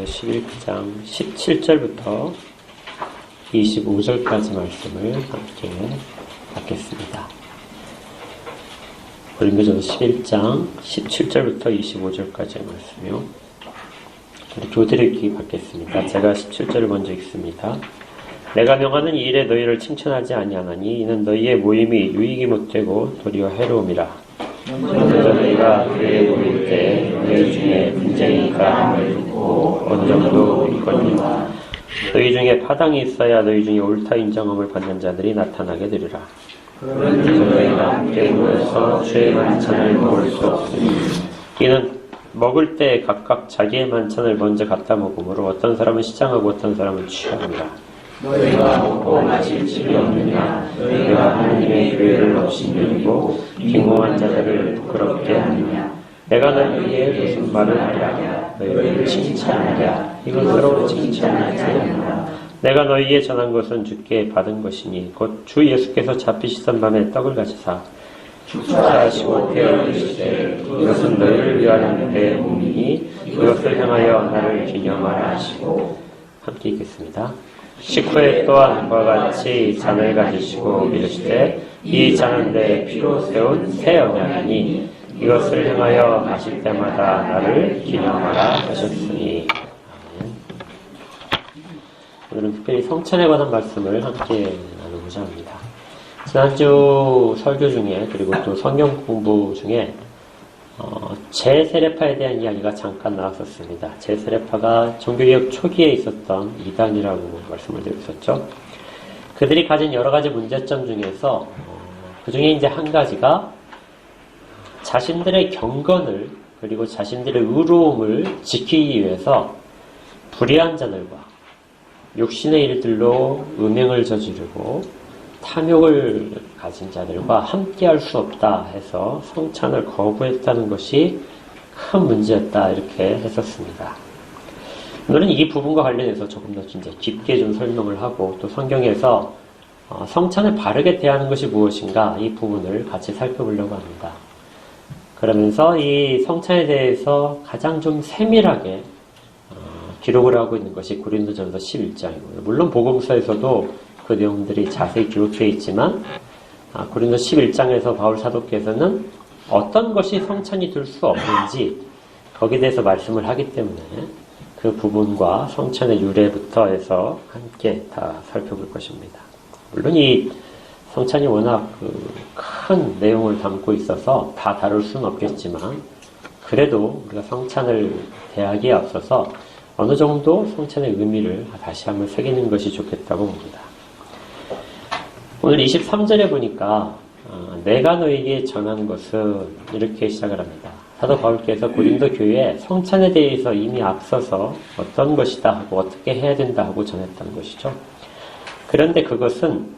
11장 17절부터 25절까지 말씀을 함께 받겠습니다. 고린도전서 11장 17절부터 25절까지의 말씀이요. 우리 교대로 읽기 받겠습니다. 제가 17절을 먼저 읽습니다. 내가 명하는 이 일에 너희를 칭찬하지 아니하나니 이는 너희의 모임이 유익이 못되고 도리어 해로움이라. 먼저 너희가 교회에 모일 때 너희 중에 분쟁이니까 함을 듣고 어느 정도 믿거니와 너희 중에 파당이 있어야 너희 중에 옳다 인정함을 받는 자들이 나타나게 되리라. 그런즉 너희가 함께 모여서 주의 만찬을 먹을 수 없으니 이는 먹을 때 각각 자기의 만찬을 먼저 갖다 먹으므로 어떤 사람은 시장하고 어떤 사람은 취합니다. 너희가 먹고 마실 집이 없느냐? 너희가 하나님의 교회를 업신여기고 빈궁한 자들을 부끄럽게 하느냐? 내가 너희에게 무슨 말을 하랴? 너희를 칭찬하랴? 이것으로 칭찬하지 않느냐? 내가 너희에게 전한 것은 주께 받은 것이니 곧 주 예수께서 잡히시던 밤에 떡을 가지사 축사하시고 깨어 드시되 이것은 너희를 위하는 내 몸이니 이것을 향하여 나를 기념하라 하시고 함께 읽겠습니다. 식후에 또한 그와 같이 잔을 가지시고 이르시되 이 잔은 내 피로 세운 새 언약이니 이것을 향하여 마실 때마다 나를 기념하라 하셨으니. 아멘. 오늘은 특별히 성찬에 관한 말씀을 함께 나누고자 합니다. 지난주 설교 중에 그리고 또 성경 공부 중에 제세례파에 대한 이야기가 잠깐 나왔었습니다. 제세례파가 종교개혁 초기에 있었던 이단이라고 말씀을 드렸었죠. 그들이 가진 여러 가지 문제점 중에서 그 중에 이제 한 가지가 자신들의 경건을 그리고 자신들의 의로움을 지키기 위해서 불의한 자들과 육신의 일들로 음행을 저지르고 탐욕을 가진 자들과 함께할 수 없다 해서 성찬을 거부했다는 것이 큰 문제였다 이렇게 했었습니다. 오늘은 이 부분과 관련해서 조금 더 이제 깊게 좀 설명을 하고 또 성경에서 성찬을 바르게 대하는 것이 무엇인가 이 부분을 같이 살펴보려고 합니다. 그러면서 이 성찬에 대해서 가장 좀 세밀하게 기록을 하고 있는 것이 고린도전서 11장이고요. 물론 복음서에서도 그 내용들이 자세히 기록되어 있지만 고린도 11장에서 바울 사도께서는 어떤 것이 성찬이 될 수 없는지 거기에 대해서 말씀을 하기 때문에 그 부분과 성찬의 유래부터 해서 함께 다 살펴볼 것입니다. 물론 이 성찬이 워낙 큰 내용을 담고 있어서 다 다룰 수는 없겠지만 그래도 우리가 성찬을 대하기에 앞서서 어느 정도 성찬의 의미를 다시 한번 새기는 것이 좋겠다고 봅니다. 오늘 23절에 보니까 내가 너에게 전한 것은 이렇게 시작을 합니다. 사도 바울께서 고린도 교회에 성찬에 대해서 이미 앞서서 어떤 것이다 하고 어떻게 해야 된다 하고 전했던 것이죠. 그런데 그것은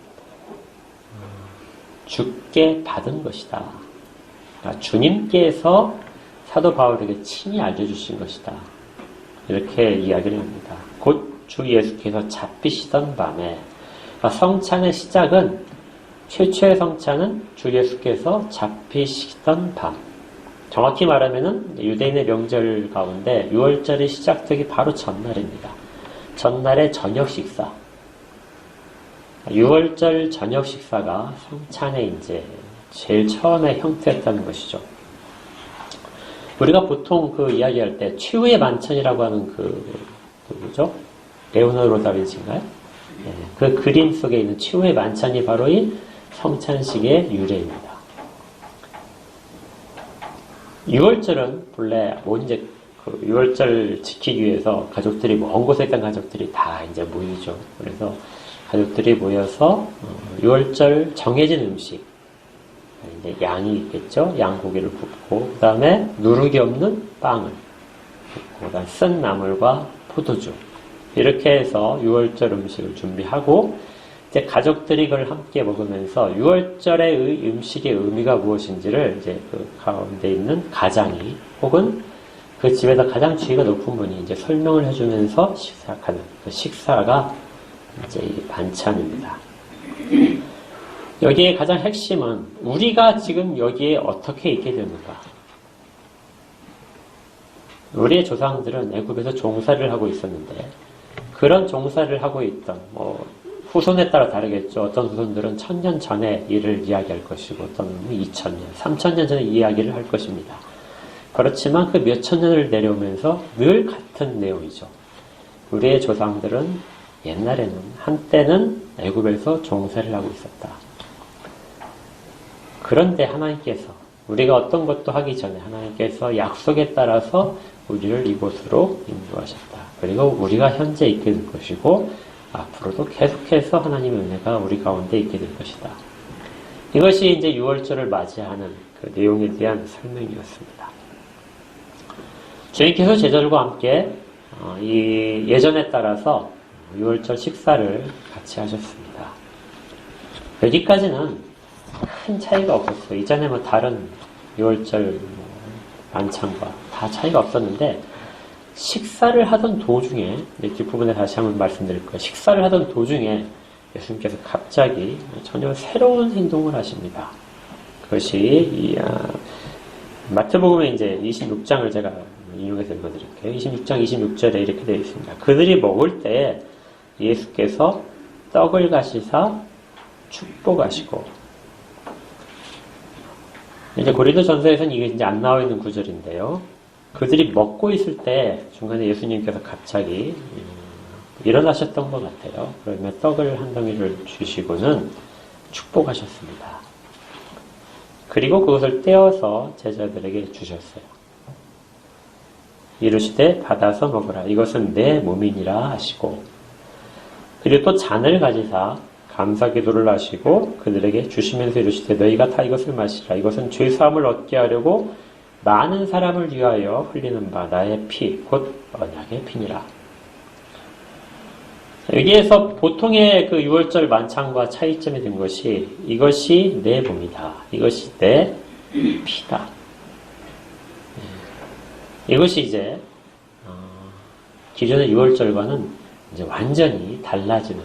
주께 받은 것이다. 그러니까 주님께서 사도 바울에게 친히 알려주신 것이다. 이렇게 이야기를 합니다. 곧 주 예수께서 잡히시던 밤에 성찬의 시작은 최초의 성찬은 주 예수께서 잡히시던 밤. 정확히 말하면은 유대인의 명절 가운데 6월절이 시작되기 바로 전날입니다. 전날의 저녁 식사. 6월절 저녁 식사가 성찬의 이제 제일 처음의 형태였다는 것이죠. 우리가 보통 그 이야기할 때 최후의 만찬이라고 하는 뭐죠? 레오나르도 다빈치인가요? 네, 그 그림 속에 있는 최후의 만찬이 바로 이 성찬식의 유래입니다. 6월절은 본래 이제 6월절 지키기 위해서 가족들이 먼 곳에 있던 가족들이 다 이제 모이죠. 그래서 가족들이 모여서 6월절 정해진 음식, 이제 양이 있겠죠. 양고기를 굽고 그 다음에 누룩이 없는 빵을 굽고 그다음 쓴 나물과 포도주 이렇게 해서 6월절 음식을 준비하고 이제 가족들이 그걸 함께 먹으면서 6월절의 음식의 의미가 무엇인지를 이제 그 가운데 있는 가장이 혹은 그 집에서 가장 지위가 높은 분이 이제 설명을 해주면서 시작하는 그 식사가 이제 이 반찬입니다. 여기에 가장 핵심은 우리가 지금 여기에 어떻게 있게 되는가. 우리의 조상들은 애굽에서 종살이를 하고 있었는데 그런 종살이를 하고 있던 후손에 따라 다르겠죠. 어떤 후손들은 1000년 전의 일을 이야기할 것이고 어떤 2000년, 3000년 전의 이야기를 할 것입니다. 그렇지만 그 몇천 년을 내려오면서 늘 같은 내용이죠. 우리의 조상들은 옛날에는 한때는 애굽에서 종살이를 하고 있었다. 그런데 하나님께서 우리가 어떤 것도 하기 전에 하나님께서 약속에 따라서 우리를 이곳으로 인도하셨다. 그리고 우리가 현재 있게 될 것이고 앞으로도 계속해서 하나님의 은혜가 우리 가운데 있게 될 것이다. 이것이 이제 6월절을 맞이하는 그 내용에 대한 설명이었습니다. 주님께서 제자들과 함께 이 예전에 따라서 6월절 식사를 같이 하셨습니다. 여기까지는 큰 차이가 없었어요. 이전에 다른 6월절 만찬과 다 차이가 없었는데 식사를 하던 도중에 뒷부분에 다시 한번 말씀드릴 거예요. 식사를 하던 도중에 예수님께서 갑자기 전혀 새로운 행동을 하십니다. 그것이 마태복음에 이제 26장을 제가 인용해서 읽어드릴게요. 26장 26절에 이렇게 되어 있습니다. 그들이 먹을 때 예수께서 떡을 가시사 축복하시고, 이제 고린도전서에서는 이게 이제 안 나와 있는 구절인데요. 그들이 먹고 있을 때 중간에 예수님께서 갑자기 일어나셨던 것 같아요. 그러면 떡을 한 덩이를 주시고는 축복하셨습니다. 그리고 그것을 떼어서 제자들에게 주셨어요. 이르시되 받아서 먹으라. 이것은 내 몸이니라 하시고, 그리고 또 잔을 가지사 감사 기도를 하시고 그들에게 주시면서 이르시되 너희가 다 이것을 마시라. 이것은 죄사함을 얻게 하려고 많은 사람을 위하여 흘리는 바 나의 피, 곧 언약의 피니라. 여기에서 보통의 그 6월절 만찬과 차이점이 된 것이 이것이 내 몸이다. 이것이 내 피다. 이것이 이제 기존의 6월절과는 이제 완전히 달라지는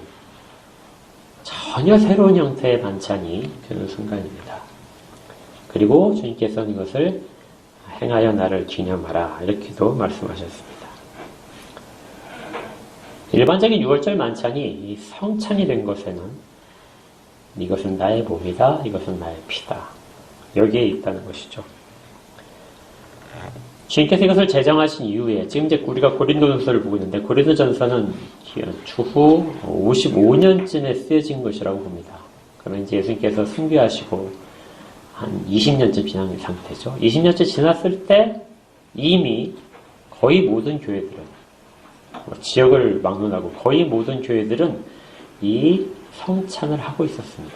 전혀 새로운 형태의 반찬이 되는 순간입니다. 그리고 주님께서는 이것을 행하여 나를 기념하라 이렇게도 말씀하셨습니다. 일반적인 6월절 만찬이 이 성찬이 된 것에는 이것은 나의 몸이다, 이것은 나의 피다 여기에 있다는 것이죠. 주님께서 이것을 제정하신 이후에 지금 이제 우리가 고린도전서를 보고 있는데 고린도전서는 주후 55년쯤에 쓰여진 것이라고 봅니다. 그러면 이제 예수님께서 순교하시고 한 20년쯤 지난 상태죠. 20년쯤 지났을 때 이미 거의 모든 교회들은 지역을 막론하고 거의 모든 교회들은 이 성찬을 하고 있었습니다.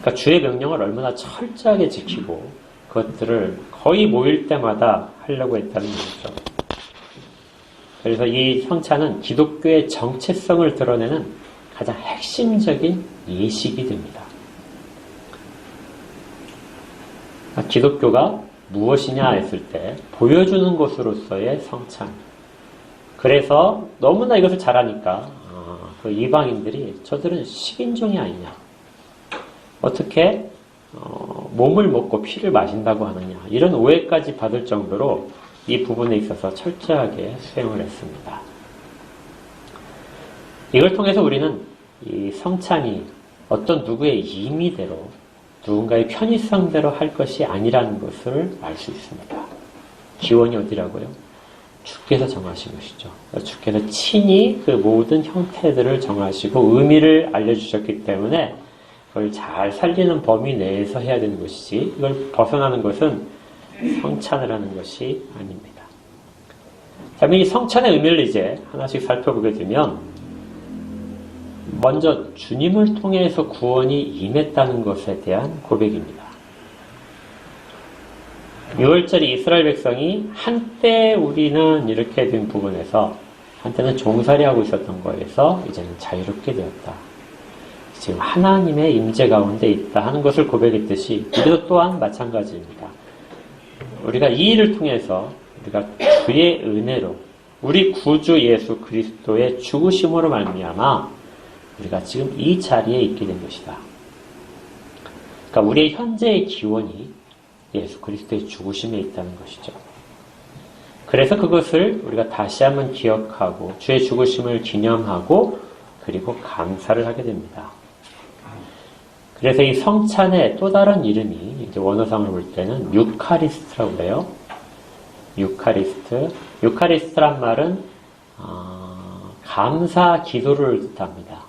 그러니까 주의 명령을 얼마나 철저하게 지키고 그것들을 거의 모일 때마다 하려고 했다는 것이죠. 그래서 이 성찬은 기독교의 정체성을 드러내는 가장 핵심적인 예식이 됩니다. 기독교가 무엇이냐 했을 때 보여주는 것으로서의 성찬. 그래서 너무나 이것을 잘하니까 그 이방인들이 저들은 식인종이 아니냐. 어떻게 몸을 먹고 피를 마신다고 하느냐. 이런 오해까지 받을 정도로 이 부분에 있어서 철저하게 수행을 했습니다. 이걸 통해서 우리는 이 성찬이 어떤 누구의 임의대로 누군가의 편의성대로 할 것이 아니라는 것을 알 수 있습니다. 기원이 어디라고요? 주께서 정하신 것이죠. 주께서 친히 그 모든 형태들을 정하시고 의미를 알려주셨기 때문에 그걸 잘 살리는 범위 내에서 해야 되는 것이지 이걸 벗어나는 것은 성찬을 하는 것이 아닙니다. 자, 이 성찬의 의미를 이제 하나씩 살펴보게 되면 먼저 주님을 통해서 구원이 임했다는 것에 대한 고백입니다. 6월절이 이스라엘 백성이 한때 우리는 이렇게 된 부분에서 한때는 종살이하고 있었던 거에서 이제는 자유롭게 되었다. 지금 하나님의 임재 가운데 있다 하는 것을 고백했듯이 우리도 또한 마찬가지입니다. 우리가 이 일을 통해서 우리가 주의 은혜로 우리 구주 예수 그리스도의 죽으심으로 말미암아 우리가 지금 이 자리에 있게 된 것이다. 그러니까 우리의 현재의 기원이 예수 그리스도의 죽으심에 있다는 것이죠. 그래서 그것을 우리가 다시 한번 기억하고 주의 죽으심을 기념하고 그리고 감사를 하게 됩니다. 그래서 이 성찬의 또 다른 이름이 이제 원어상을 볼 때는 유카리스트라고 그래요. 유카리스트. 유카리스트란 말은 감사 기도를 뜻합니다.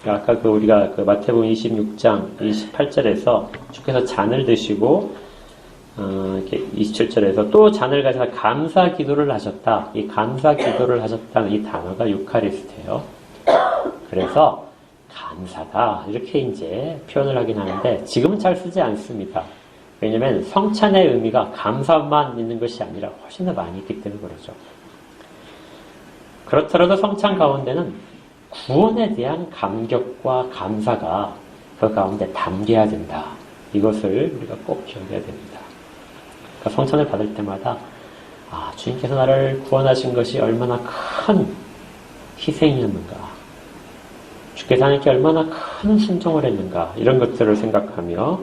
아까 우리가 마태복음 26장 28절에서 주께서 잔을 드시고 이렇게 27절에서 또 잔을 가져서 감사 기도를 하셨다. 이 감사 기도를 하셨다는 이 단어가 유카리스트예요. 그래서 감사다 이렇게 이제 표현을 하긴 하는데 지금은 잘 쓰지 않습니다. 왜냐하면 성찬의 의미가 감사만 있는 것이 아니라 훨씬 더 많이 있기 때문에 그러죠. 그렇더라도 성찬 가운데는 구원에 대한 감격과 감사가 그 가운데 담겨야 된다. 이것을 우리가 꼭 기억해야 됩니다. 그러니까 성찬을 받을 때마다 주님께서 나를 구원하신 것이 얼마나 큰 희생이었는가, 주께서 하나님께 얼마나 큰 순종을 했는가, 이런 것들을 생각하며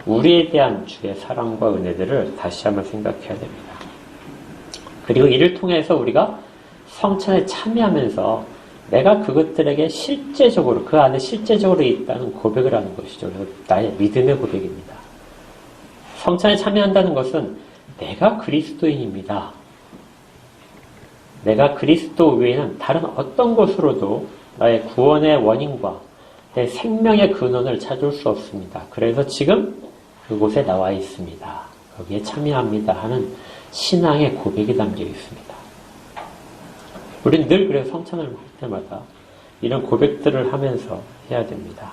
우리에 대한 주의 사랑과 은혜들을 다시 한번 생각해야 됩니다. 그리고 이를 통해서 우리가 성찬에 참여하면서 내가 그것들에게 실제적으로, 그 안에 실제적으로 있다는 고백을 하는 것이죠. 그래서 나의 믿음의 고백입니다. 성찬에 참여한다는 것은 내가 그리스도인입니다. 내가 그리스도 외에는 다른 어떤 것으로도 나의 구원의 원인과 내 생명의 근원을 찾을 수 없습니다. 그래서 지금 그곳에 나와 있습니다. 거기에 참여합니다 하는 신앙의 고백이 담겨 있습니다. 우리는 늘 그래서 성찬을 할 때마다 이런 고백들을 하면서 해야 됩니다.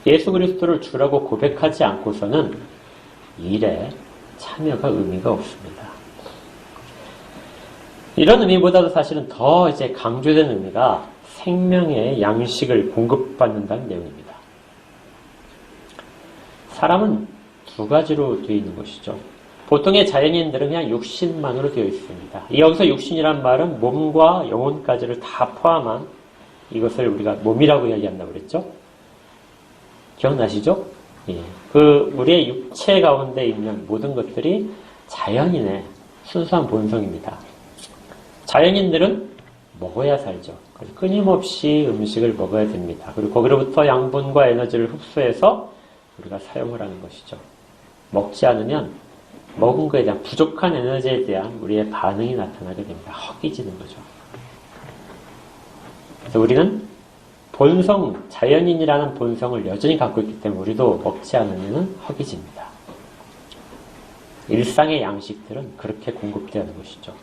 예수 그리스도를 주라고 고백하지 않고서는 일에 참여가 의미가 없습니다. 이런 의미보다도 사실은 더 이제 강조된 의미가 생명의 양식을 공급받는다는 내용입니다. 사람은 두 가지로 되어 있는 것이죠. 보통의 자연인들은 그냥 육신만으로 되어 있습니다. 여기서 육신이란 말은 몸과 영혼까지를 다 포함한 이것을 우리가 몸이라고 이야기한다고 그랬죠? 기억나시죠? 예. 우리의 육체 가운데 있는 모든 것들이 자연인의 순수한 본성입니다. 자연인들은 먹어야 살죠. 그래서 끊임없이 음식을 먹어야 됩니다. 그리고 거기로부터 양분과 에너지를 흡수해서 우리가 사용을 하는 것이죠. 먹지 않으면 먹은 것에 대한 부족한 에너지에 대한 우리의 반응이 나타나게 됩니다. 허기지는 거죠. 그래서 우리는 본성, 자연인이라는 본성을 여전히 갖고 있기 때문에 우리도 먹지 않으면 허기집니다. 일상의 양식들은 그렇게 공급되는 것이죠.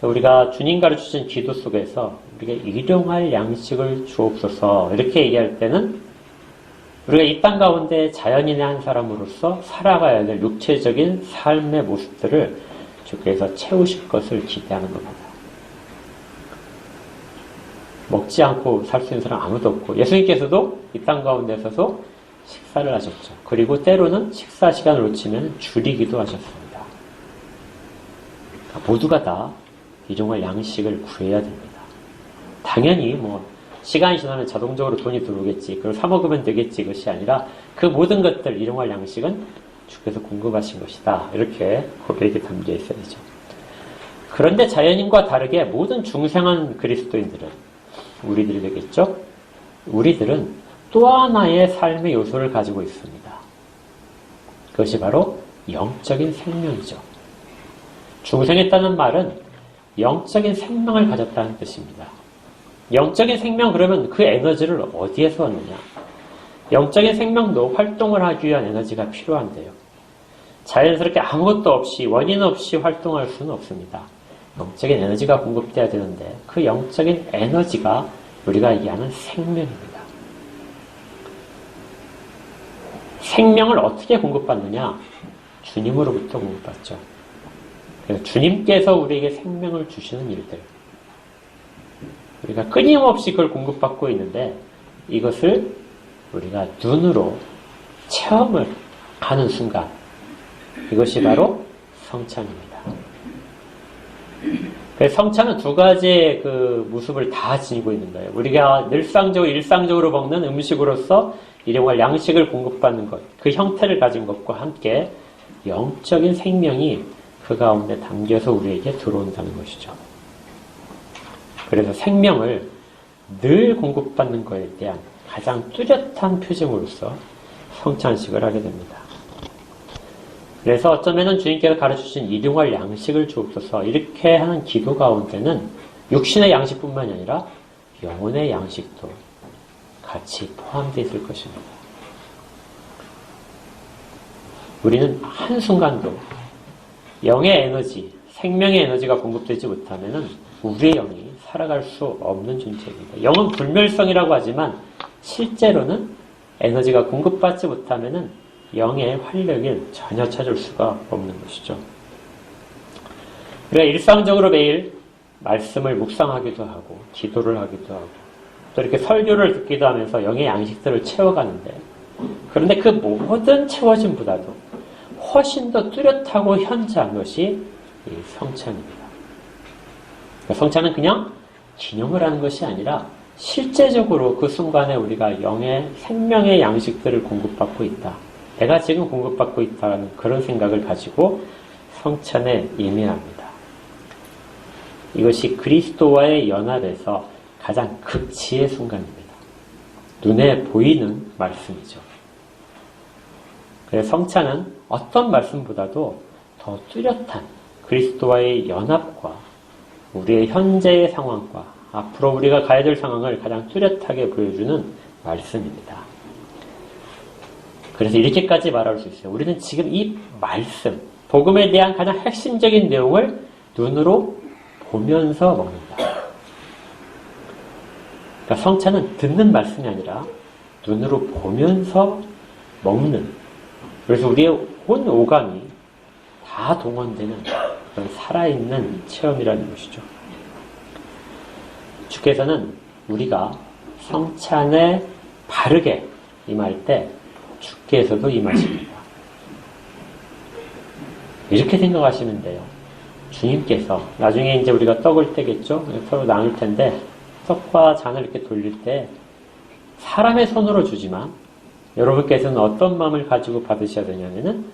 우리가 주님 가르치신 기도 속에서 우리가 일용할 양식을 주옵소서 이렇게 얘기할 때는 우리가 이 땅 가운데 자연인의 한 사람으로서 살아가야 될 육체적인 삶의 모습들을 주께서 채우실 것을 기대하는 겁니다. 먹지 않고 살 수 있는 사람 아무도 없고 예수님께서도 이 땅 가운데 서서 식사를 하셨죠. 그리고 때로는 식사 시간을 놓치면 줄이기도 하셨습니다. 그러니까 모두가 다 일용할 양식을 구해야 됩니다. 당연히 시간이 지나면 자동적으로 돈이 들어오겠지, 그걸 사 먹으면 되겠지, 이것이 아니라 그 모든 것들 일용할 양식은 주께서 공급하신 것이다. 이렇게 고백이 담겨 있어야 되죠. 그런데 자연인과 다르게 모든 중생한 그리스도인들은, 우리들이 되겠죠? 우리들은 또 하나의 삶의 요소를 가지고 있습니다. 그것이 바로 영적인 생명이죠. 중생했다는 말은 영적인 생명을 가졌다는 뜻입니다. 영적인 생명, 그러면 그 에너지를 어디에서 얻느냐? 영적인 생명도 활동을 하기 위한 에너지가 필요한데요. 자연스럽게 아무것도 없이, 원인 없이 활동할 수는 없습니다. 영적인 에너지가 공급돼야 되는데 그 영적인 에너지가 우리가 얘기하는 생명입니다. 생명을 어떻게 공급받느냐? 주님으로부터 공급받죠. 그래서 주님께서 우리에게 생명을 주시는 일들, 우리가 끊임없이 그걸 공급받고 있는데 이것을 우리가 눈으로 체험을 하는 순간, 이것이 바로 성찬입니다. 그래서 성찬은 두 가지의 그 모습을 다 지니고 있는 거예요. 우리가 일상적으로 먹는 음식으로서 일용할 양식을 공급받는 것, 그 형태를 가진 것과 함께 영적인 생명이 그 가운데 담겨서 우리에게 들어온다는 것이죠. 그래서 생명을 늘 공급받는 것에 대한 가장 뚜렷한 표징으로서 성찬식을 하게 됩니다. 그래서 어쩌면은 주님께서 가르쳐주신 일용할 양식을 주옵소서 이렇게 하는 기도 가운데는 육신의 양식뿐만이 아니라 영혼의 양식도 같이 포함되어 있을 것입니다. 우리는 한순간도 영의 에너지, 생명의 에너지가 공급되지 못하면은 우리의 영이 살아갈 수 없는 존재입니다. 영은 불멸성이라고 하지만 실제로는 에너지가 공급받지 못하면은 영의 활력을 전혀 찾을 수가 없는 것이죠. 우리가 일상적으로 매일 말씀을 묵상하기도 하고 기도를 하기도 하고 또 이렇게 설교를 듣기도 하면서 영의 양식들을 채워가는데 그런데 그 모든 채워짐보다도 훨씬 더 뚜렷하고 현저한 것이 이 성찬입니다. 그러니까 성찬은 그냥 기념을 하는 것이 아니라 실제적으로 그 순간에 우리가 영의 생명의 양식들을 공급받고 있다. 내가 지금 공급받고 있다는 그런 생각을 가지고 성찬에 임해합니다. 이것이 그리스도와의 연합에서 가장 극치의 순간입니다. 눈에 보이는 말씀이죠. 그래서 성찬은 어떤 말씀보다도 더 뚜렷한 그리스도와의 연합과 우리의 현재의 상황과 앞으로 우리가 가야 될 상황을 가장 뚜렷하게 보여주는 말씀입니다. 그래서 이렇게까지 말할 수 있어요. 우리는 지금 이 말씀, 복음에 대한 가장 핵심적인 내용을 눈으로 보면서 먹는다. 그러니까 성찬은 듣는 말씀이 아니라 눈으로 보면서 먹는, 그래서 우리의 온 오감이 다 동원되는 그런 살아있는 체험이라는 것이죠. 주께서는 우리가 성찬에 바르게 임할 때 주께서도 임하십니다. 이렇게 생각하시면 돼요. 주님께서 나중에 이제 우리가 떡을 떼겠죠? 서로 나눌 텐데 떡과 잔을 이렇게 돌릴 때 사람의 손으로 주지만 여러분께서는 어떤 마음을 가지고 받으셔야 되냐면은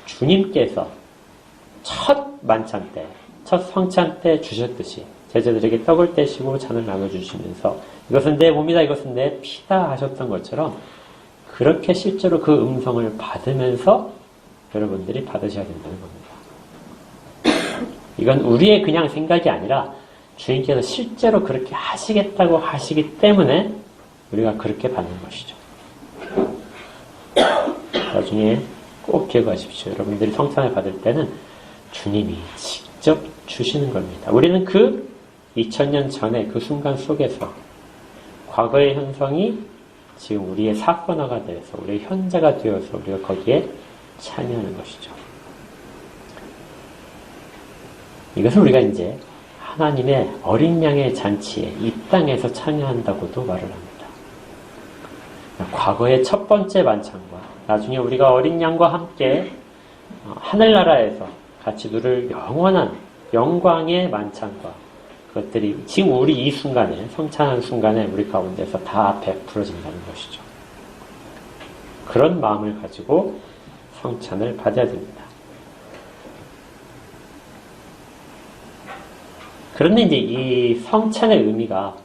주님께서 첫 만찬 때, 첫 성찬 때 주셨듯이 제자들에게 떡을 떼시고 잔을 나눠주시면서 이것은 내 몸이다, 이것은 내 피다 하셨던 것처럼 그렇게 실제로 그 음성을 받으면서 여러분들이 받으셔야 된다는 겁니다. 이건 우리의 그냥 생각이 아니라 주님께서 실제로 그렇게 하시겠다고 하시기 때문에 우리가 그렇게 받는 것이죠. 나중에 꼭 기억하십시오. 여러분들이 성찬을 받을 때는 주님이 직접 주시는 겁니다. 우리는 그 2000년 전에 그 순간 속에서 과거의 현성이 지금 우리의 사건화가 되어서 우리의 현재가 되어서 우리가 거기에 참여하는 것이죠. 이것을 우리가 이제 하나님의 어린 양의 잔치에 이 땅에서 참여한다고도 말을 합니다. 과거의 첫 번째 만찬과 나중에 우리가 어린 양과 함께 하늘나라에서 같이 누릴 영원한 영광의 만찬과 그것들이 지금 우리 이 순간에 성찬하는 순간에 우리 가운데서 다 베풀어진다는 것이죠. 그런 마음을 가지고 성찬을 받아야 됩니다. 그런데 이제 이 성찬의 의미가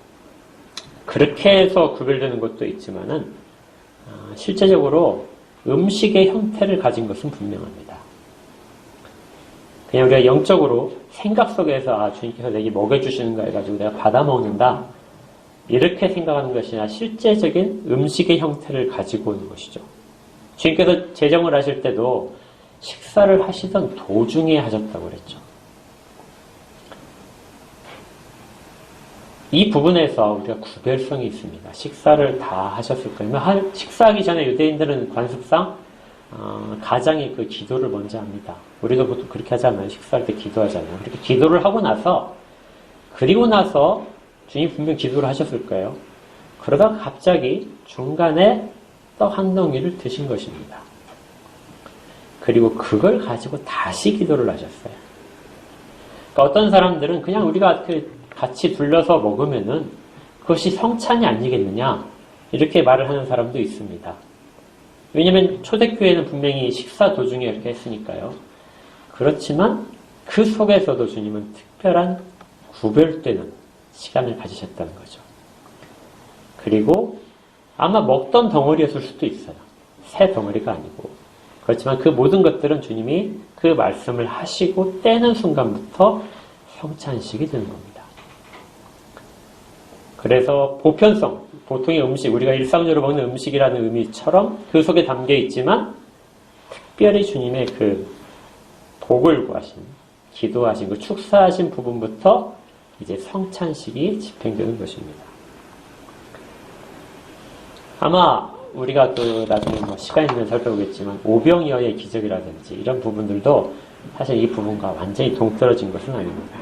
그렇게 해서 구별되는 것도 있지만은 실제적으로 음식의 형태를 가진 것은 분명합니다. 그냥 우리가 영적으로 생각 속에서 주님께서 내게 먹여주시는 거 해가지고 내가 받아 먹는다 이렇게 생각하는 것이 아니라 실제적인 음식의 형태를 가지고 오는 것이죠. 주님께서 제정을 하실 때도 식사를 하시던 도중에 하셨다고 그랬죠. 이 부분에서 우리가 구별성이 있습니다. 식사를 다 하셨을 거예요. 식사하기 전에 유대인들은 관습상 가장이 그 기도를 먼저 합니다. 우리도 보통 그렇게 하잖아요. 식사할 때 기도하잖아요. 그렇게 기도를 하고 나서 그리고 나서 주님 분명 기도를 하셨을 거예요. 그러다가 갑자기 중간에 떡 한 덩이를 드신 것입니다. 그리고 그걸 가지고 다시 기도를 하셨어요. 그러니까 어떤 사람들은 그냥 우리가 같이 둘러서 먹으면은 그것이 성찬이 아니겠느냐 이렇게 말을 하는 사람도 있습니다. 왜냐면 초대교회는 분명히 식사 도중에 이렇게 했으니까요. 그렇지만 그 속에서도 주님은 특별한 구별되는 시간을 가지셨다는 거죠. 그리고 아마 먹던 덩어리였을 수도 있어요. 새 덩어리가 아니고. 그렇지만 그 모든 것들은 주님이 그 말씀을 하시고 떼는 순간부터 성찬식이 되는 겁니다. 그래서 보편성, 보통의 음식, 우리가 일상적으로 먹는 음식이라는 의미처럼 그 속에 담겨 있지만 특별히 주님의 그 복을 구하신, 기도하신, 그 축사하신 부분부터 이제 성찬식이 집행되는 것입니다. 아마 우리가 그 나중에 시간 있으면 살펴보겠지만 오병이어의 기적이라든지 이런 부분들도 사실 이 부분과 완전히 동떨어진 것은 아닙니다.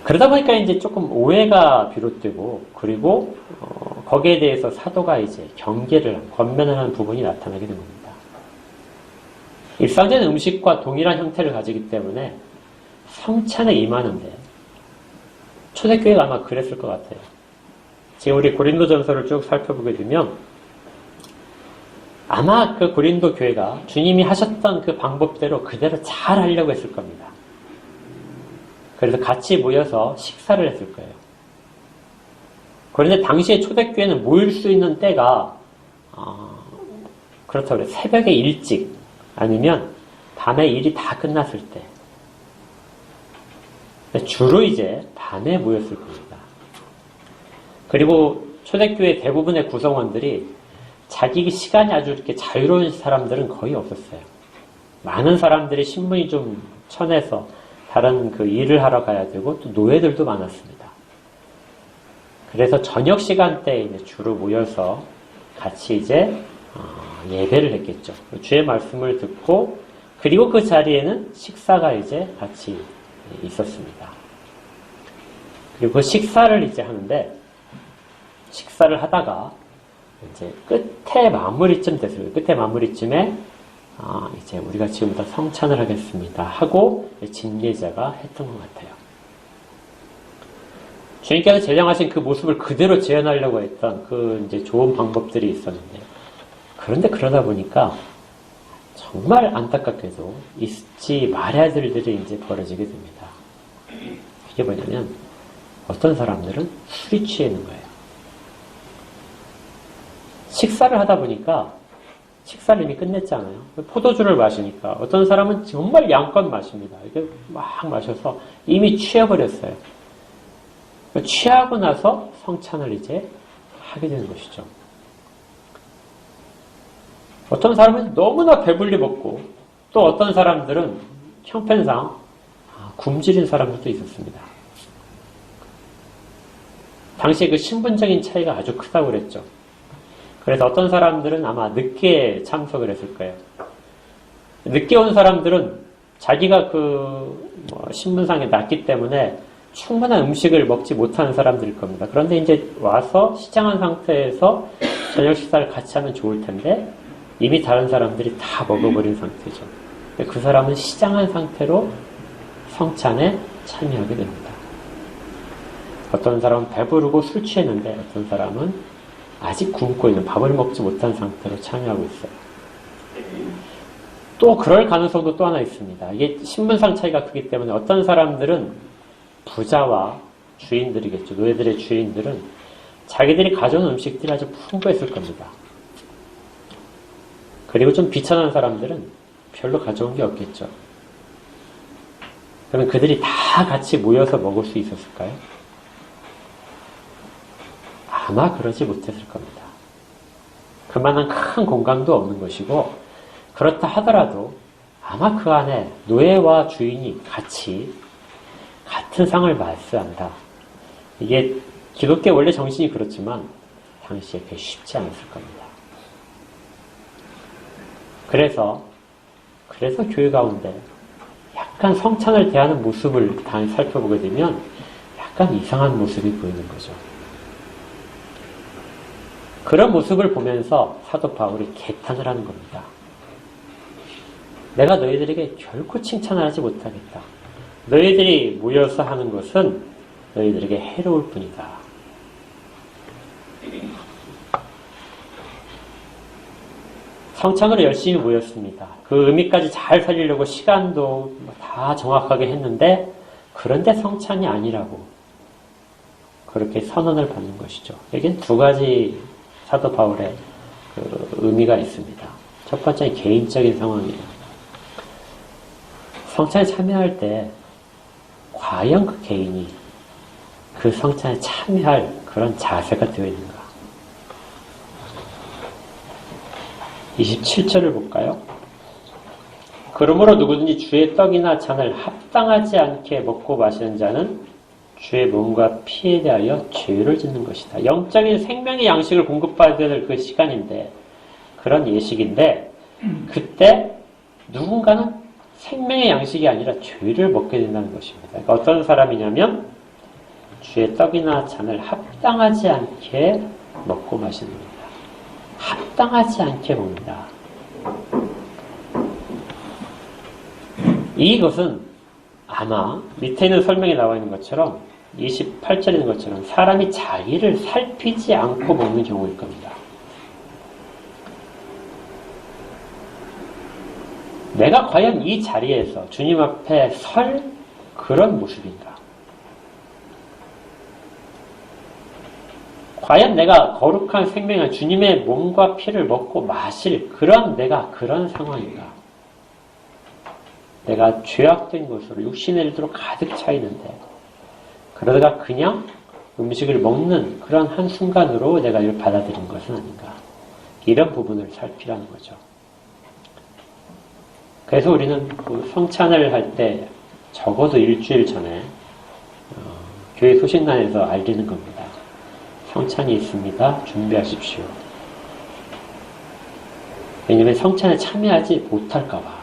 그러다 보니까 이제 조금 오해가 비롯되고 그리고 거기에 대해서 사도가 이제 경계를 권면하는 부분이 나타나게 된 겁니다. 일상적인 음식과 동일한 형태를 가지기 때문에 성찬에 임하는데 초대교회가 아마 그랬을 것 같아요. 지금 우리 고린도전서를 쭉 살펴보게 되면 아마 그 고린도 교회가 주님이 하셨던 그 방법대로 그대로 잘 하려고 했을 겁니다. 그래서 같이 모여서 식사를 했을 거예요. 그런데 당시에 초대교회는 모일 수 있는 때가 그렇다고 해요. 새벽에 일찍 아니면 밤에 일이 다 끝났을 때 주로 이제 밤에 모였을 겁니다. 그리고 초대교회 대부분의 구성원들이 자기 시간이 아주 이렇게 자유로운 사람들은 거의 없었어요. 많은 사람들이 신분이 좀 천해서 다른 그 일을 하러 가야 되고 또 노예들도 많았습니다. 그래서 저녁 시간대에 이제 주로 모여서 같이 이제 예배를 했겠죠. 주의 말씀을 듣고 그리고 그 자리에는 식사가 이제 같이 있었습니다. 그리고 그 식사를 이제 하는데 식사를 하다가 이제 끝에 마무리쯤 됐어요. 끝에 마무리쯤에 이제 우리가 지금부터 성찬을 하겠습니다 하고 진례자가 했던 것 같아요. 주님께서 제정하신 그 모습을 그대로 재현하려고 했던 그 이제 좋은 방법들이 있었는데 그런데 그러다 보니까 정말 안타깝게도 잊지 말아야 될 일들이 이제 벌어지게 됩니다. 이게 뭐냐면 어떤 사람들은 술이 취해 있는 거예요. 식사를 하다 보니까 식사를 이미 끝냈잖아요. 포도주를 마시니까 어떤 사람은 정말 양껏 마십니다. 이게 막 마셔서 이미 취해버렸어요. 취하고 나서 성찬을 이제 하게 되는 것이죠. 어떤 사람은 너무나 배불리 먹고 또 어떤 사람들은 형편상 굶주린 사람들도 있었습니다. 당시에 그 신분적인 차이가 아주 크다고 그랬죠. 그래서 어떤 사람들은 아마 늦게 참석을 했을 거예요. 늦게 온 사람들은 자기가 신분상에 낮기 때문에 충분한 음식을 먹지 못하는 사람들일 겁니다. 그런데 이제 와서 시장한 상태에서 저녁 식사를 같이 하면 좋을 텐데 이미 다른 사람들이 다 먹어버린 상태죠. 그 사람은 시장한 상태로 성찬에 참여하게 됩니다. 어떤 사람은 배부르고 술 취했는데 어떤 사람은 아직 굶고 있는 밥을 먹지 못한 상태로 참여하고 있어요. 또 그럴 가능성도 또 하나 있습니다. 이게 신분상 차이가 크기 때문에 어떤 사람들은 부자와 주인들이겠죠. 노예들의 주인들은 자기들이 가져온 음식들이 아주 풍부했을 겁니다. 그리고 좀 비천한 사람들은 별로 가져온 게 없겠죠. 그러면 그들이 다 같이 모여서 먹을 수 있었을까요? 아마 그러지 못했을 겁니다. 그만한 큰 공간도 없는 것이고 그렇다 하더라도 아마 그 안에 노예와 주인이 같이 같은 상을 말씀한다. 이게 기독교 원래 정신이 그렇지만 당시에 그게 쉽지 않았을 겁니다. 그래서 교회 가운데 약간 성찬을 대하는 모습을 살펴보게 되면 약간 이상한 모습이 보이는 거죠. 그런 모습을 보면서 사도 바울이 개탄을 하는 겁니다. 내가 너희들에게 결코 칭찬을 하지 못하겠다. 너희들이 모여서 하는 것은 너희들에게 해로울 뿐이다. 성찬으로 열심히 모였습니다. 그 의미까지 잘 살리려고 시간도 다 정확하게 했는데 그런데 성찬이 아니라고 그렇게 선언을 받는 것이죠. 여기는 두 가지 사도 바울의 그 의미가 있습니다. 첫 번째는 개인적인 상황이에요. 성찬에 참여할 때 과연 그 개인이 그 성찬에 참여할 그런 자세가 되어 있는가? 27절을 볼까요? 그러므로 누구든지 주의 떡이나 잔을 합당하지 않게 먹고 마시는 자는 주의 몸과 피에 대하여 죄를 짓는 것이다. 영적인 생명의 양식을 공급받아야 될 그 시간인데 그런 예식인데 그때 누군가는 생명의 양식이 아니라 죄를 먹게 된다는 것입니다. 그러니까 어떤 사람이냐면 주의 떡이나 잔을 합당하지 않게 먹고 마시는 겁니다. 합당하지 않게 먹는다. 이것은 아마 밑에 있는 설명에 나와 있는 것처럼 28절에 있는 것처럼 사람이 자기를 살피지 않고 먹는 경우일 겁니다. 내가 과연 이 자리에서 주님 앞에 설 그런 모습인가? 과연 내가 거룩한 생명을 주님의 몸과 피를 먹고 마실 그런 상황인가? 내가 죄악된 것으로 육신의 일도로 가득 차 있는데 그러다가 그냥 음식을 먹는 그런 한순간으로 내가 이걸 받아들인 것은 아닌가? 이런 부분을 살피라는 거죠. 그래서 우리는 그 성찬을 할 때 적어도 일주일 전에 교회 소식란에서 알리는 겁니다. 성찬이 있습니다. 준비하십시오. 왜냐하면 성찬에 참여하지 못할까봐.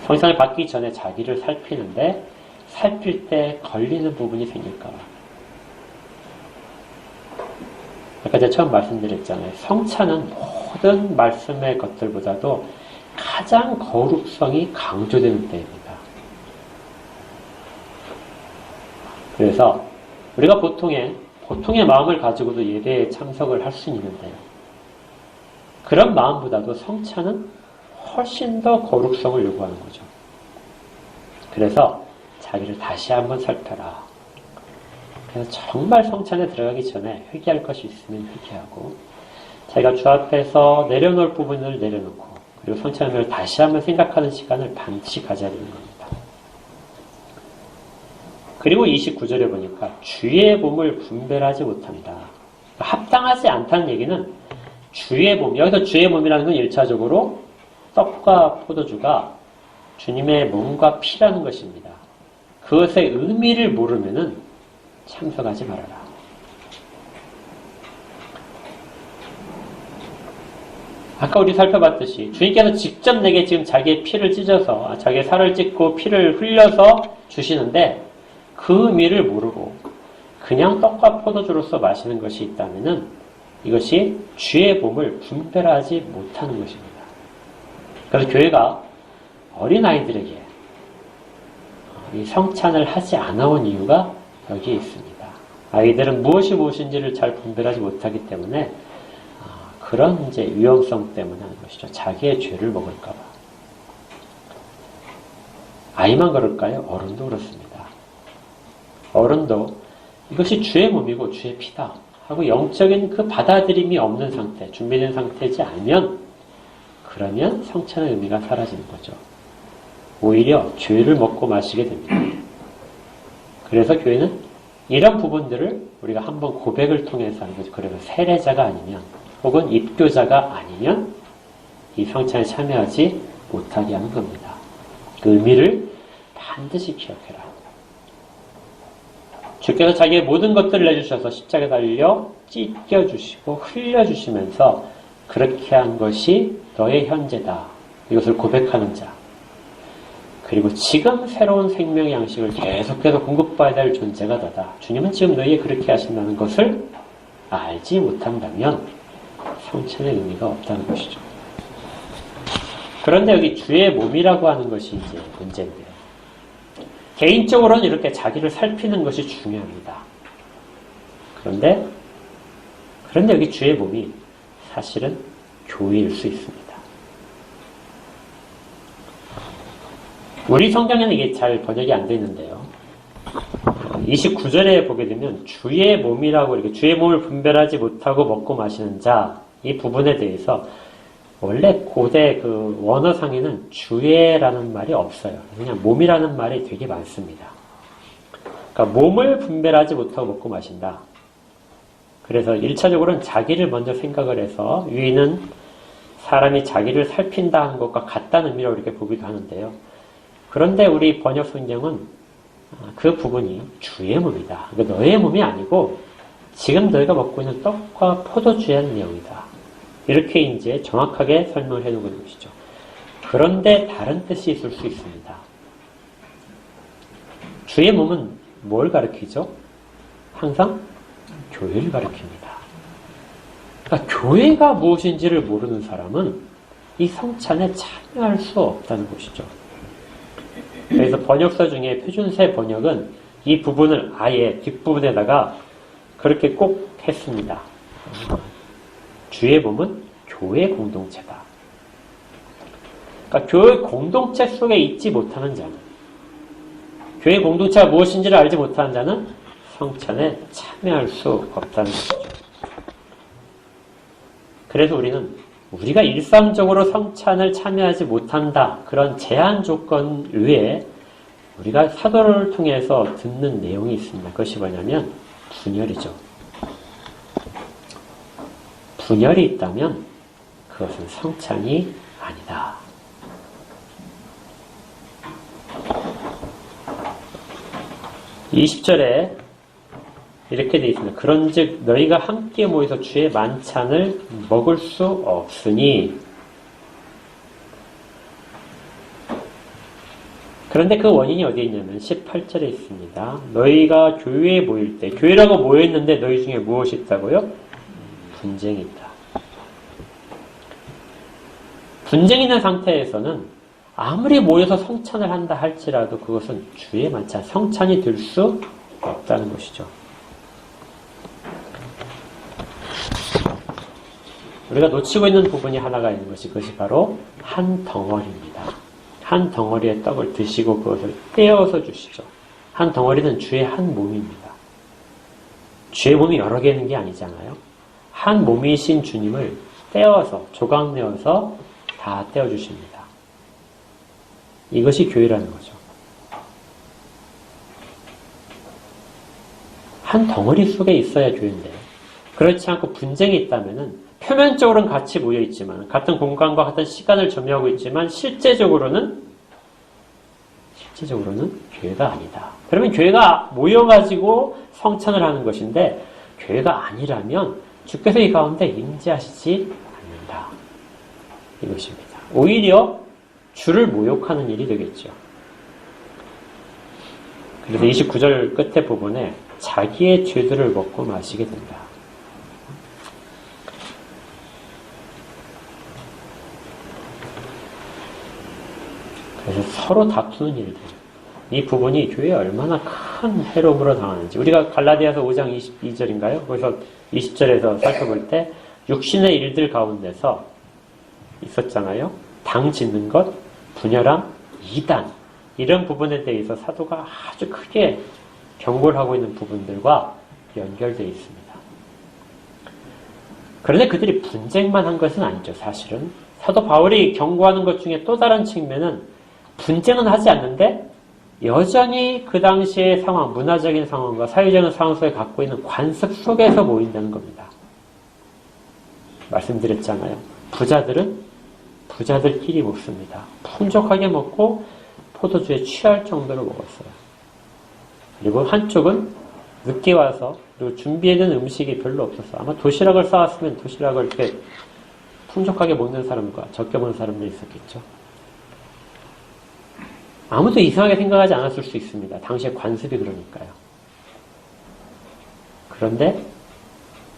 성찬을 받기 전에 자기를 살피는데 살필 때 걸리는 부분이 생길까봐. 아까 제가 처음 말씀드렸잖아요. 성찬은 모든 말씀의 것들보다도 가장 거룩성이 강조되는 때입니다. 그래서 우리가 보통의 마음을 가지고도 예배에 참석을 할 수는 있는데 그런 마음보다도 성찬은 훨씬 더 거룩성을 요구하는 거죠. 그래서 자기를 다시 한번 살펴라. 그래서 정말 성찬에 들어가기 전에 회개할 것이 있으면 회개하고 자기가 주 앞에서 내려놓을 부분을 내려놓고 그리고 성찬을 다시 한번 생각하는 시간을 반드시 가져야 되는 겁니다. 그리고 29절에 보니까 주의 몸을 분별하지 못한다. 합당하지 않다는 얘기는 주의 몸, 여기서 주의 몸이라는 건 1차적으로 떡과 포도주가 주님의 몸과 피라는 것입니다. 그것의 의미를 모르면은 참석하지 말아라. 아까 우리 살펴봤듯이 주님께서 직접 내게 지금 자기의 피를 찢어서 자기의 살을 찢고 피를 흘려서 주시는데 그 의미를 모르고 그냥 떡과 포도주로서 마시는 것이 있다면은 이것이 주의 몸을 분별하지 못하는 것입니다. 그래서 교회가 어린아이들에게 이 성찬을 하지 않아온 이유가 여기에 있습니다. 아이들은 무엇이 무엇인지를 잘 분별하지 못하기 때문에 그런 이제 위험성 때문에 하는 것이죠. 자기의 죄를 먹을까봐. 아이만 그럴까요? 어른도 그렇습니다. 어른도 이것이 주의 몸이고 주의 피다 하고 영적인 그 받아들임이 없는 상태, 준비된 상태이지 않으면 그러면 성찬의 의미가 사라지는 거죠. 오히려 죄를 먹고 마시게 됩니다. 그래서 교회는 이런 부분들을 우리가 한번 고백을 통해서 하는 거죠. 그래서 세례자가 아니면 혹은 입교자가 아니면 이 성찬에 참여하지 못하게 하는 겁니다. 그 의미를 반드시 기억해라. 주께서 자기의 모든 것들을 내주셔서 십자가에 달려 찢겨주시고 흘려주시면서 그렇게 한 것이 너의 현재다. 이것을 고백하는 자. 그리고 지금 새로운 생명의 양식을 계속해서 공급받아야 될 존재가 너다. 주님은 지금 너희에 그렇게 하신다는 것을 알지 못한다면 성찬의 의미가 없다는 것이죠. 그런데 여기 주의 몸이라고 하는 것이 이제 문제인데요. 개인적으로는 이렇게 자기를 살피는 것이 중요합니다. 그런데 여기 주의 몸이 사실은 교회일 수 있습니다. 우리 성경에는 이게 잘 번역이 안 되어 있는데요. 29절에 보게 되면 주의 몸이라고 이렇게 주의 몸을 분별하지 못하고 먹고 마시는 자, 이 부분에 대해서 원래 고대 그 원어상에는 주의라는 말이 없어요. 그냥 몸이라는 말이 되게 많습니다. 그러니까 몸을 분별하지 못하고 먹고 마신다. 그래서 1차적으로는 자기를 먼저 생각을 해서 위는 사람이 자기를 살핀다 하는 것과 같다는 의미로 이렇게 보기도 하는데요. 그런데 우리 번역 성경은 그 부분이 주의 몸이다. 그러니까 너의 몸이 아니고 지금 너희가 먹고 있는 떡과 포도주에 하는 내용이다. 이렇게 이제 정확하게 설명을 해놓고 있는 것이죠. 그런데 다른 뜻이 있을 수 있습니다. 주의 몸은 뭘 가리키죠? 항상 교회를 가리킵니다. 그러니까 교회가 무엇인지를 모르는 사람은 이 성찬에 참여할 수 없다는 것이죠. 그래서 번역서 중에 표준세 번역은 이 부분을 아예 뒷부분에다가 그렇게 꼭 했습니다. 주의 몸은 교회 공동체다. 그러니까 교회 공동체 속에 있지 못하는 자는, 교회 공동체가 무엇인지를 알지 못하는 자는 성찬에 참여할 수 없다는 것이죠. 그래서 우리가 일상적으로 성찬을 참여하지 못한다. 그런 제한 조건 외에 우리가 사도를 통해서 듣는 내용이 있습니다. 그것이 뭐냐면 분열이죠. 분열이 있다면 그것은 성찬이 아니다. 이 20절에 이렇게 되어 있습니다. 그런즉 너희가 함께 모여서 주의 만찬을 먹을 수 없으니. 그런데 그 원인이 어디에 있냐면 18절에 있습니다. 너희가 교회에 모일 때, 교회라고 모여있는데 너희 중에 무엇이 있다고요? 분쟁이 있다. 분쟁이 있는 상태에서는 아무리 모여서 성찬을 한다 할지라도 그것은 주의 만찬, 성찬이 될 수 없다는 것이죠. 우리가 놓치고 있는 부분이 하나가 있는 것이, 그것이 바로 한 덩어리입니다. 한 덩어리의 떡을 드시고 그것을 떼어서 주시죠. 한 덩어리는 주의 한 몸입니다. 주의 몸이 여러 개 있는 게 아니잖아요. 한 몸이신 주님을 떼어서, 조각 내어서 다 떼어주십니다. 이것이 교회라는 거죠. 한 덩어리 속에 있어야 교회인데, 그렇지 않고 분쟁이 있다면은 표면적으로는 같이 모여있지만, 같은 공간과 같은 시간을 점유하고 있지만, 실제적으로는 교회가 아니다. 그러면 교회가 모여가지고 성찬을 하는 것인데, 교회가 아니라면 주께서 이 가운데 임재하시지 않는다. 이것입니다. 오히려 주를 모욕하는 일이 되겠죠. 그래서 29절 끝에 부분에 자기의 죄들을 먹고 마시게 된다. 그래서 서로 다투는 일들. 이 부분이 교회에 얼마나 큰 해롭으로 당하는지. 우리가 갈라디아서 5장 22절인가요? 거기서 20절에서 살펴볼 때 육신의 일들 가운데서 있었잖아요. 당 짓는 것, 분열함, 이단. 이런 부분에 대해서 사도가 아주 크게 경고를 하고 있는 부분들과 연결되어 있습니다. 그런데 그들이 분쟁만 한 것은 아니죠. 사실은 사도 바울이 경고하는 것 중에 또 다른 측면은 분쟁은 하지 않는데 여전히 그 당시의 상황, 문화적인 상황과 사회적인 상황 속에 갖고 있는 관습 속에서 모인다는 겁니다. 말씀드렸잖아요. 부자들은 부자들끼리 먹습니다. 풍족하게 먹고 포도주에 취할 정도로 먹었어요. 그리고 한쪽은 늦게 와서, 그리고 준비해둔 음식이 별로 없어서, 아마 도시락을 싸왔으면 도시락을 이렇게 풍족하게 먹는 사람과 적게 먹는 사람들이 있었겠죠. 아무도 이상하게 생각하지 않았을 수 있습니다. 당시의 관습이 그러니까요. 그런데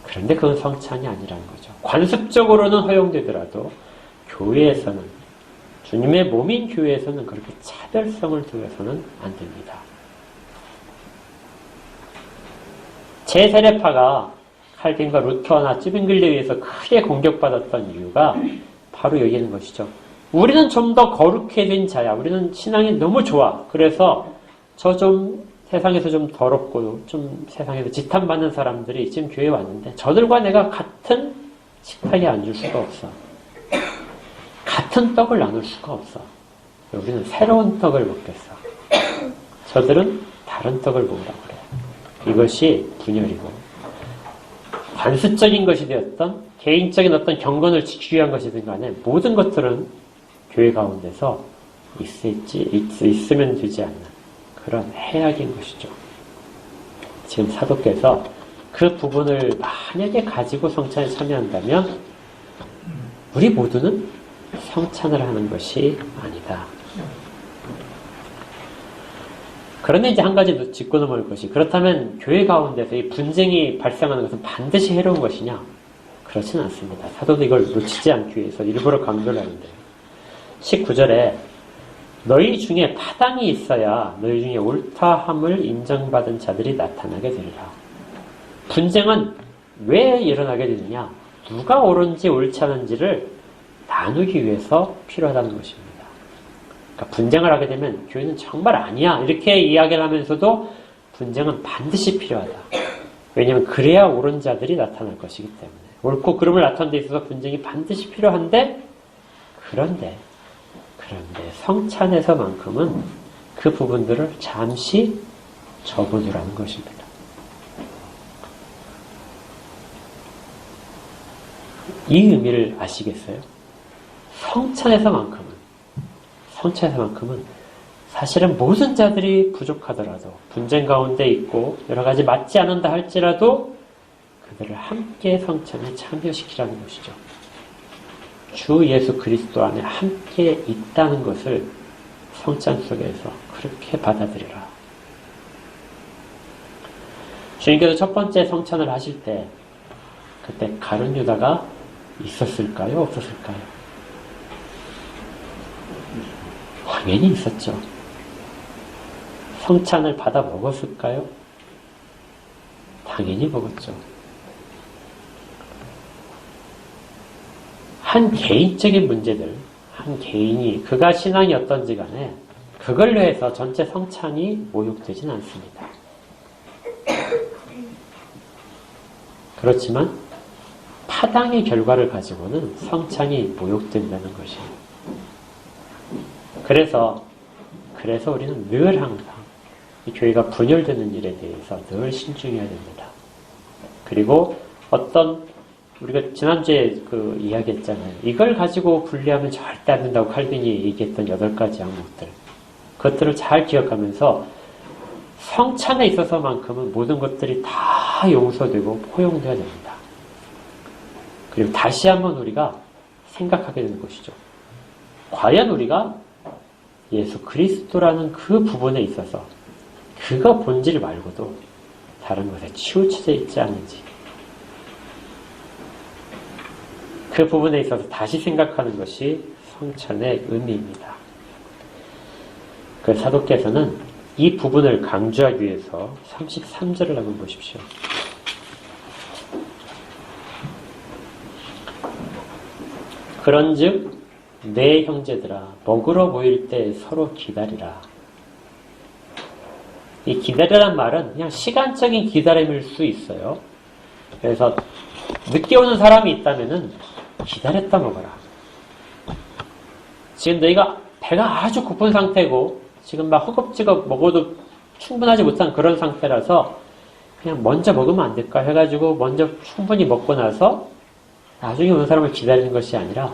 그건 성찬이 아니라는 거죠. 관습적으로는 허용되더라도 교회에서는, 주님의 몸인 교회에서는 그렇게 차별성을 두어서는 안 됩니다. 제 세례파가 칼빈과 루터나 쯔빙글리에 의해서 크게 공격받았던 이유가 바로 여기 있는 것이죠. 우리는 좀 더 거룩해진 자야. 우리는 신앙이 너무 좋아. 그래서 저 좀 세상에서 좀 더럽고 좀 세상에서 지탄받는 사람들이 지금 교회에 왔는데 저들과 내가 같은 식탁에 앉을 수가 없어. 같은 떡을 나눌 수가 없어. 우리는 새로운 떡을 먹겠어. 저들은 다른 떡을 먹으라고 그래요. 이것이 분열이고 관습적인 것이 되었던 개인적인 어떤 경건을 지키기 위한 것이든 간에 모든 것들은 교회 가운데서 있으면 되지 않는 그런 해악인 것이죠. 지금 사도께서 그 부분을 만약에 가지고 성찬에 참여한다면 우리 모두는 성찬을 하는 것이 아니다. 그런데 이제 한 가지 짚고 넘어갈 것이 그렇다면 교회 가운데서 이 분쟁이 발생하는 것은 반드시 해로운 것이냐? 그렇지는 않습니다. 사도도 이걸 놓치지 않기 위해서 일부러 강조를 하는데요. 19절에 너희 중에 파당이 있어야 너희 중에 옳다함을 인정받은 자들이 나타나게 되리라. 분쟁은 왜 일어나게 되느냐? 누가 옳은지 옳지 않은지를 나누기 위해서 필요하다는 것입니다. 그러니까 분쟁을 하게 되면 교회는 정말 아니야 이렇게 이야기를 하면서도 분쟁은 반드시 필요하다. 왜냐하면 그래야 옳은 자들이 나타날 것이기 때문에 옳고 그름을 나타내는 데 있어서 분쟁이 반드시 필요한데 그런데 성찬에서만큼은 그 부분들을 잠시 접어두라는 것입니다. 이 의미를 아시겠어요? 성찬에서만큼은 사실은 모든 자들이 부족하더라도 분쟁 가운데 있고 여러 가지 맞지 않는다 할지라도 그들을 함께 성찬에 참여시키라는 것이죠. 주 예수 그리스도 안에 함께 있다는 것을 성찬 속에서 그렇게 받아들여라. 주님께서 첫 번째 성찬을 하실 때 그때 가룟 유다가 있었을까요? 없었을까요? 당연히 있었죠. 성찬을 받아 먹었을까요? 당연히 먹었죠. 한 개인적인 문제들, 한 개인이 그가 신앙이 어떤지 간에 그걸로 해서 전체 성찬이 모욕되진 않습니다. 그렇지만 파당의 결과를 가지고는 성찬이 모욕된다는 것이에요. 그래서 우리는 늘 항상 이 교회가 분열되는 일에 대해서 늘 신중해야 됩니다. 그리고 우리가 지난주에 이야기했잖아요. 이걸 가지고 분리하면 절대 안 된다고 칼빈이 얘기했던 8가지 항목들. 그것들을 잘 기억하면서 성찬에 있어서만큼은 모든 것들이 다 용서되고 포용되어야 됩니다. 그리고 다시 한번 우리가 생각하게 되는 것이죠. 과연 우리가 예수 그리스도라는 그 부분에 있어서 그거 본질 말고도 다른 것에 치우쳐져 있지 않은지 그 부분에 있어서 다시 생각하는 것이 성찬의 의미입니다. 그 사도께서는 이 부분을 강조하기 위해서 33절을 한번 보십시오. 그런즉 내 형제들아 먹으러 모일 때 서로 기다리라. 이 기다리라는 말은 그냥 시간적인 기다림일 수 있어요. 그래서 늦게 오는 사람이 있다면은 기다렸다 먹어라. 지금 너희가 배가 아주 고픈 상태고 지금 막 허겁지겁 먹어도 충분하지 못한 그런 상태라서 그냥 먼저 먹으면 안 될까 해가지고 먼저 충분히 먹고 나서 나중에 오는 사람을 기다리는 것이 아니라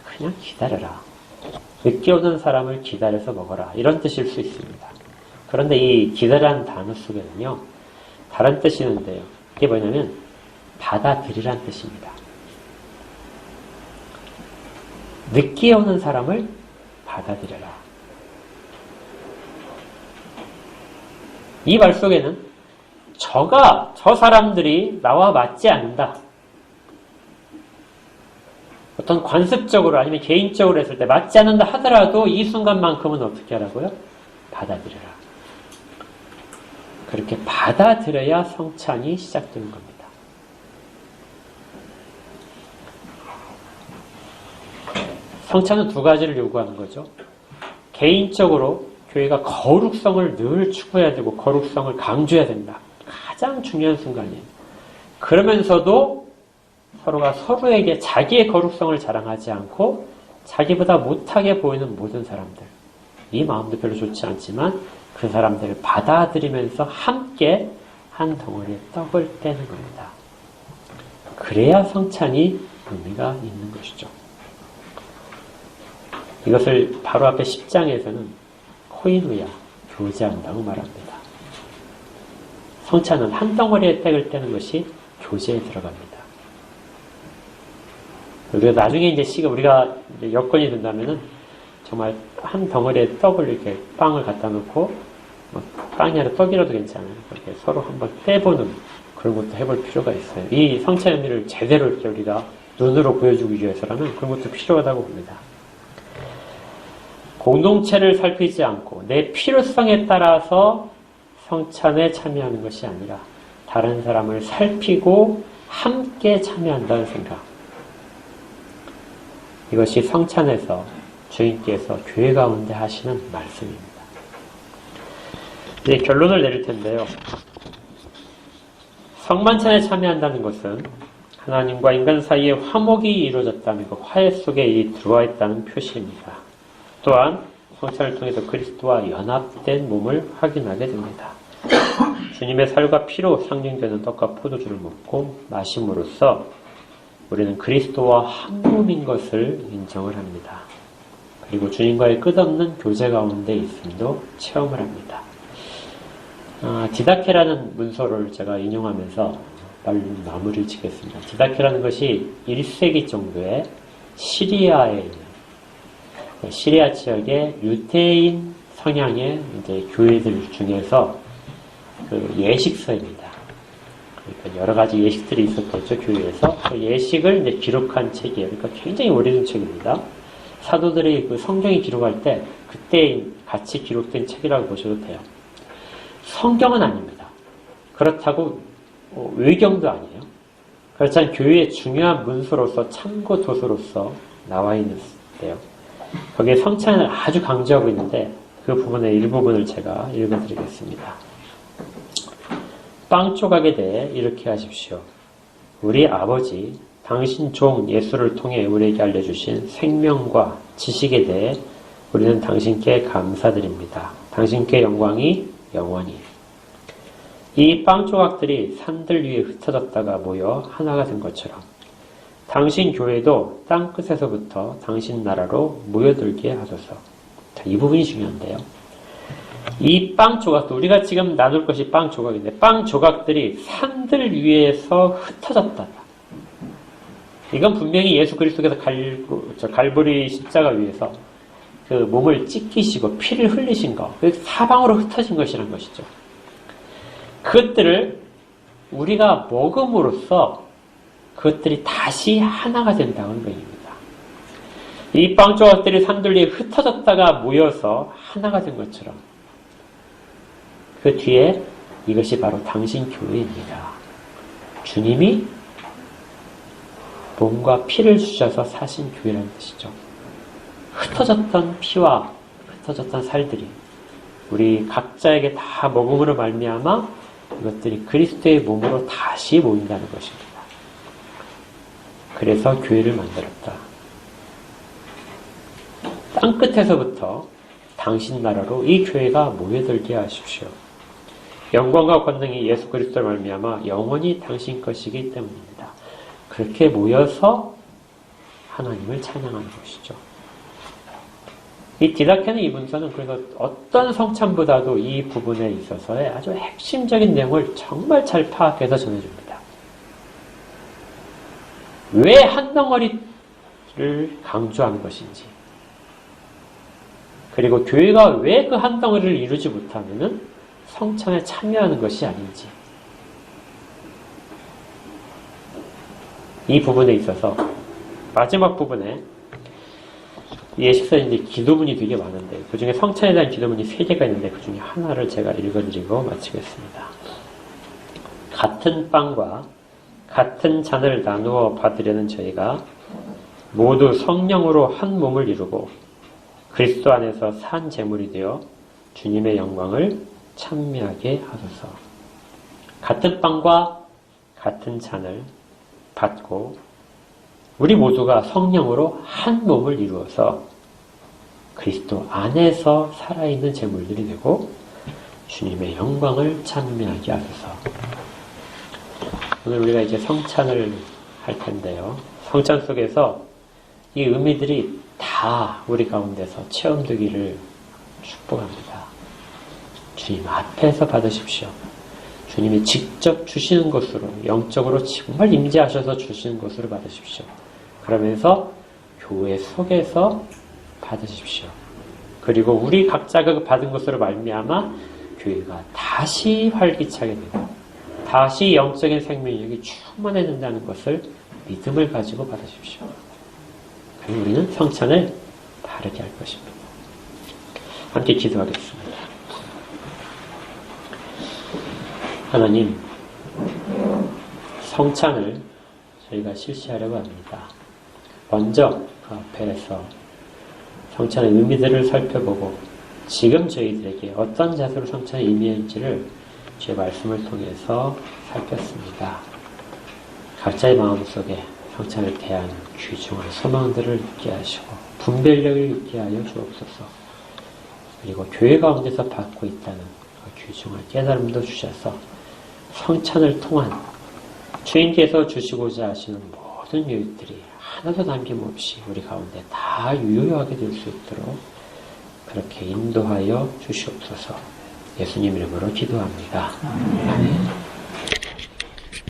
그냥 기다려라. 늦게 오는 사람을 기다려서 먹어라. 이런 뜻일 수 있습니다. 그런데 이 기다리라는 단어 속에는요 다른 뜻이 있는데요. 이게 뭐냐면 받아들이라는 뜻입니다. 늦게 오는 사람을 받아들여라. 이 말 속에는 저 사람들이 나와 맞지 않는다. 어떤 관습적으로 아니면 개인적으로 했을 때 맞지 않는다 하더라도 이 순간만큼은 어떻게 하라고요? 받아들여라. 그렇게 받아들여야 성찬이 시작되는 겁니다. 성찬은 두 가지를 요구하는 거죠. 개인적으로 교회가 거룩성을 늘 추구해야 되고 거룩성을 강조해야 된다. 가장 중요한 순간이에요. 그러면서도 서로가 서로에게 자기의 거룩성을 자랑하지 않고 자기보다 못하게 보이는 모든 사람들, 이 마음도 별로 좋지 않지만 그 사람들을 받아들이면서 함께 한 덩어리의 떡을 떼는 겁니다. 그래야 성찬이 의미가 있는 것이죠. 이것을 바로 앞에 10장에서는 코이누야, 교제한다고 말합니다. 성찬은 한 덩어리의 떡을 떼는 것이 교제에 들어갑니다. 우리가 나중에 이제 우리가 여건이 된다면은 정말 한 덩어리의 떡을 이렇게 빵을 갖다 놓고 빵이 아니라 떡이라도 괜찮아요. 그렇게 서로 한번 떼보는 그런 것도 해볼 필요가 있어요. 이 성찬의 의미를 제대로 이렇게 우리가 눈으로 보여주기 위해서라면 그런 것도 필요하다고 봅니다. 공동체를 살피지 않고 내 필요성에 따라서 성찬에 참여하는 것이 아니라 다른 사람을 살피고 함께 참여한다는 생각. 이것이 성찬에서 주님께서 교회 가운데 하시는 말씀입니다. 이제 결론을 내릴 텐데요. 성만찬에 참여한다는 것은 하나님과 인간 사이에 화목이 이루어졌다는 그 화해 속에 들어와 있다는 표시입니다. 또한 성찬을 통해서 그리스도와 연합된 몸을 확인하게 됩니다. 주님의 살과 피로 상징되는 떡과 포도주를 먹고 마심으로써 우리는 그리스도와 한 몸인 것을 인정을 합니다. 그리고 주님과의 끝없는 교제 가운데 있음도 체험을 합니다. 디다케라는 문서를 제가 인용하면서 마무리를 짓겠습니다. 디다케라는 것이 1세기 정도에 시리아에 있는 시리아 지역의 유대인 성향의 이제 교회들 중에서 그 예식서입니다. 그러니까 여러 가지 예식들이 있었겠죠, 교회에서. 그 예식을 이제 기록한 책이에요. 그러니까 굉장히 오래된 책입니다. 사도들이 그 성경이 기록할 때 그때 같이 기록된 책이라고 보셔도 돼요. 성경은 아닙니다. 그렇다고 외경도 아니에요. 그렇지만 교회의 중요한 문서로서 참고 도서로서 나와 있는데요. 거기에 성찬을 아주 강조하고 있는데 그 부분의 일부분을 제가 읽어드리겠습니다. 빵 조각에 대해 이렇게 하십시오. 우리 아버지 당신 종 예수를 통해 우리에게 알려주신 생명과 지식에 대해 우리는 당신께 감사드립니다. 당신께 영광이 영원히. 이 빵 조각들이 산들 위에 흩어졌다가 모여 하나가 된 것처럼 당신 교회도 땅 끝에서부터 당신 나라로 모여들게 하소서. 자, 이 부분이 중요한데요. 이 빵 조각도 우리가 지금 나눌 것이 빵 조각인데 빵 조각들이 산들 위에서 흩어졌다. 이건 분명히 예수 그리스도께서 갈보리 십자가 위에서 그 몸을 찢기시고 피를 흘리신 것, 사방으로 흩어진 것이란 것이죠. 그것들을 우리가 먹음으로써 그것들이 다시 하나가 된다는 의미입니다. 이 빵 조각들이 산들 위에 흩어졌다가 모여서 하나가 된 것처럼 그 뒤에 이것이 바로 당신 교회입니다. 주님이 몸과 피를 주셔서 사신 교회라는 뜻이죠. 흩어졌던 피와 흩어졌던 살들이 우리 각자에게 다 먹음으로 말미암아 이것들이 그리스도의 몸으로 다시 모인다는 것입니다. 그래서 교회를 만들었다. 땅끝에서부터 당신 나라로 이 교회가 모여들게 하십시오. 영광과 권능이 예수 그리스도를 말미암아 영원히 당신 것이기 때문입니다. 그렇게 모여서 하나님을 찬양하는 것이죠. 이 디다케는 이 문서는 그래서 어떤 성찬보다도 이 부분에 있어서의 아주 핵심적인 내용을 정말 잘 파악해서 전해줍니다. 왜 한 덩어리를 강조하는 것인지, 그리고 교회가 왜 그 한 덩어리를 이루지 못하면은 성찬에 참여하는 것이 아닌지, 이 부분에 있어서 마지막 부분에 예식서에 이제 기도문이 되게 많은데 그 중에 성찬에 대한 기도문이 3개가 있는데 그 중에 하나를 제가 읽어드리고 마치겠습니다. 같은 빵과 같은 잔을 나누어 받으려는 저희가 모두 성령으로 한 몸을 이루고 그리스도 안에서 산 제물이 되어 주님의 영광을 찬미하게 하소서. 같은 빵과 같은 잔을 받고 우리 모두가 성령으로 한 몸을 이루어서 그리스도 안에서 살아있는 제물들이 되고 주님의 영광을 찬미하게 하소서. 오늘 우리가 이제 성찬을 할 텐데요. 성찬 속에서 이 의미들이 다 우리 가운데서 체험되기를 축복합니다. 주님 앞에서 받으십시오. 주님이 직접 주시는 것으로, 영적으로 정말 임재하셔서 주시는 것으로 받으십시오. 그러면서 교회 속에서 받으십시오. 그리고 우리 각자가 받은 것으로 말미암아 교회가 다시 활기차게 되고 다시 영적인 생명력이 충만해진다는 것을 믿음을 가지고 받으십시오. 그럼 우리는 성찬을 바르게 할 것입니다. 함께 기도하겠습니다. 하나님, 성찬을 저희가 실시하려고 합니다. 먼저 그 앞에서 성찬의 의미들을 살펴보고 지금 저희들에게 어떤 자세로 성찬의 의미인지를 주의 말씀을 통해서 살폈습니다. 각자의 마음속에 성찬을 대한 귀중한 소망들을 있게 하시고 분별력을 있게 하여 주옵소서. 그리고 교회 가운데서 받고 있다는 그 귀중한 깨달음도 주셔서 성찬을 통한 주인께서 주시고자 하시는 모든 유익들이 하나도 남김없이 우리 가운데 다 유효하게 될 수 있도록 그렇게 인도하여 주시옵소서. 예수님 이름으로 기도합니다. 아멘.